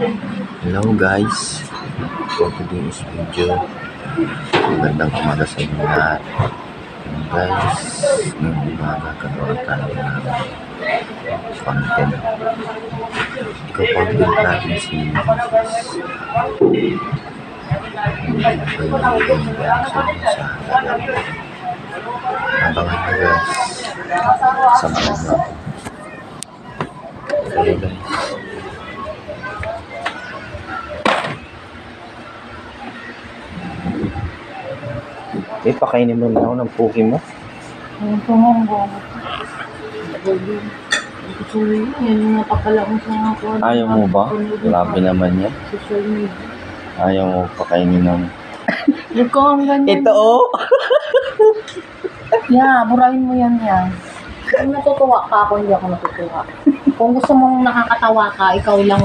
Hello guys, for today's video, magandang umaga sa inyo lahat. Guys, ngayong umaga gagawa tayo ng content. Iko-content natin si abangan nyo guys, samahan nyo ako. Okay guys. Pakainin mo na ako ng puki mo. Ang tumunggo. Yan yung napapala ko sa mga kuwan. Ayaw mo ba? Grabe naman yan. Social media. Ayaw mo pakainin ng... Ito ang ganyan. Ito oh! Yeah, burahin mo yan yan. Kung natutuwa ka ako, hindi ako natutuwa. Kung gusto mong nakakatawa ka, ikaw lang